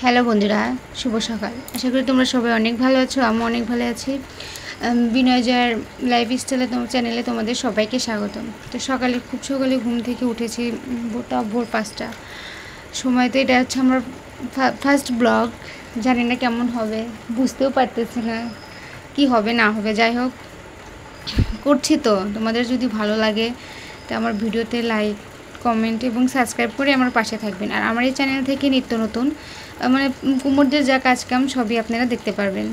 Hello বন্ধুরা, শুভ সকাল। আশা করি তোমরা সবাই অনেক ভালো আছো। আমি অনেক ভালো আছি। বিনয় জয়ের লাইফস্টাইলে চ্যানেলে তোমাদের সবাইকে স্বাগতম। তো খুব সকালে ঘুম থেকে উঠেছি, ভোর 5টা সময়। তো এটা হচ্ছে আমার ফার্স্ট ব্লগ। জানি না কেমন হবে, বুঝতেও পারতেছি না কি হবে না হবে। যাই হোক, করছি। তো তোমাদের যদি ভালো লাগে তো আমার ভিডিওতে লাইক, কমেন্ট এবং সাবস্ক্রাইব করে আমার পাশে থাকবেন। আর আমার এই চ্যানেল থেকে নিত্য নতুন মানে কুমোরদের যা কাজকাম সবই আপনারা দেখতে পারবেন।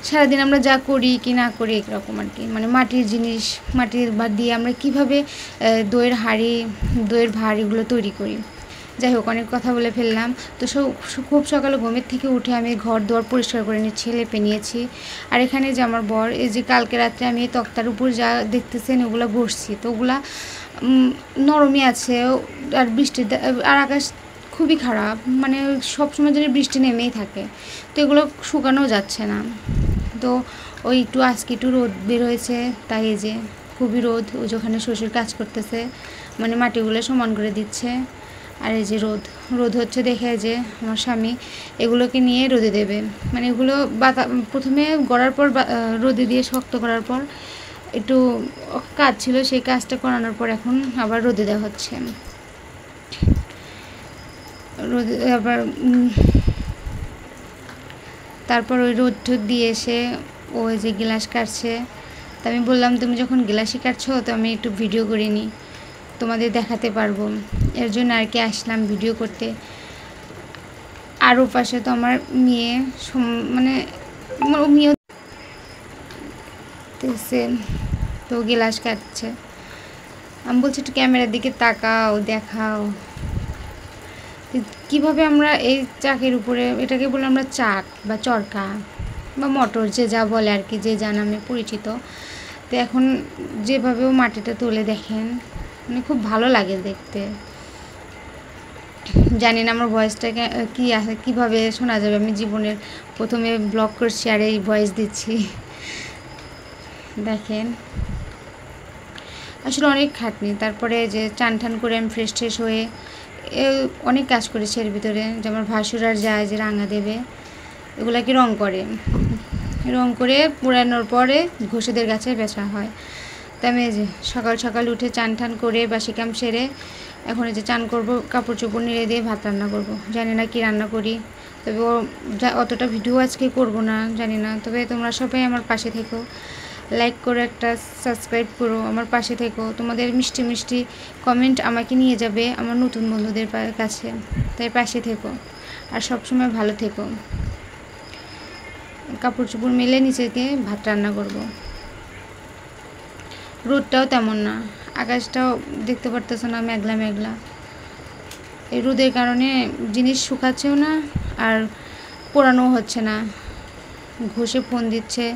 সারাদিন আমরা যা করি কি না করি এরকম আর কি, মানে মাটির জিনিস, মাটির দিয়ে আমরা কীভাবে দইয়ের ভাঁড় এগুলো তৈরি করি। যাই হোক, অনেক কথা বলে ফেললাম। তো খুব সকালে ঘুমের থেকে উঠে আমি ঘর দুয়ার পরিষ্কার করে নিচ্ছি, লেপে নিয়েছি। আর এখানে যে আমার বর, এই যে কালকে রাত্রে আমি তক্তার উপর যা দেখতেছেন ওগুলো ঘষছি, তো ওগুলা নরমই আছে। আর আর আকাশ খুবই খারাপ, মানে সবসময় যেন বৃষ্টি নেমেই থাকে, তো এগুলো শুকানোও যাচ্ছে না। তো ওই আজকে একটু রোদ বের হয়েছে, তাই এই যে খুবই রোদ। ওই যেখানে শ্বশুর কাজ করতেছে, মানে মাটিগুলো সমান করে দিচ্ছে। আর এই যে রোদ হচ্ছে দেখে যে আমার স্বামী এগুলোকে নিয়ে রোদে দেবে, মানে এগুলো প্রথমে গড়ার পর রোদে দিয়ে শক্ত করার পর একটু কাজ ছিল, সেই কাজটা করানোর পর এখন আবার রোদে দেওয়া হচ্ছে। রোদে আবার তারপর ওই রোদ দিয়ে এসে ওই যে গ্লাস কাটছে। তা আমি বললাম, তুমি যখন গ্লাসই কাটছো তো আমি একটু ভিডিও করে নিই, তোমাদের দেখাতে পারবো। এর জন্য আর কি আসলাম ভিডিও করতে। আর ও পাশে তো আমার মেয়ে, মানে মেয়েও তো গ্লাস কাটছে। আমি বলছি একটু ক্যামেরার দিকে তাকাও, দেখাও কিভাবে আমরা এই চাকের উপরে, এটাকে বলে আমরা চাক বা চরকা বা মোটর, যে যা বলে আর কি, যে যা নামে পরিচিত। তো এখন যেভাবে ও মাটিটা তুলে দেখেন, মানে খুব ভালো লাগে দেখতে। জানি না আমার ভয়েসটা কী আছে, কীভাবে শোনা যাবে। আমি জীবনের প্রথমে ব্লগ করছি আর এই ভয়েস দিচ্ছি। দেখেন, আসলে অনেক খাটনি। তারপরে যে চান ঠান করে আমি ফ্রেশ হয়ে অনেক কাজ করেছি এর ভিতরে। যে আমার ভাসুরার যায় যে রাঙা দেবে, এগুলাকে রং করে পুরানোর পরে ঘষেদের গাছে বেচা হয়। তা আমি এই যে সকাল উঠে চান ঠান করে বাসি কাম সেরে এখন এই যে চান করবো, কাপড় চোপড় নেড়ে দিয়ে ভাত রান্না করব। জানি না কি রান্না করি, তবে অতটা ভিডিও আজকে করব না, জানি না। তবে তোমরা সবাই আমার পাশে থেকো, লাইক করো, একটা সাবস্ক্রাইব করো, আমার পাশে থেকো। তোমাদের মিষ্টি মিষ্টি কমেন্ট আমাকে নিয়ে যাবে আমার নতুন বন্ধুদের কাছে, তাই পাশে থেকো আর সবসময় ভালো থেকো। কাপড় চোপড় মেলে নিচেকে ভাত রান্না করব। রোদটাও তেমন না, আকাশটাও দেখতে পারতেছো না, মেঘলা মেঘলা। এই রোদের কারণে জিনিস শুকাচ্ছেও না আর পোড়ানোও হচ্ছে না। ঘষে ফোন দিচ্ছে।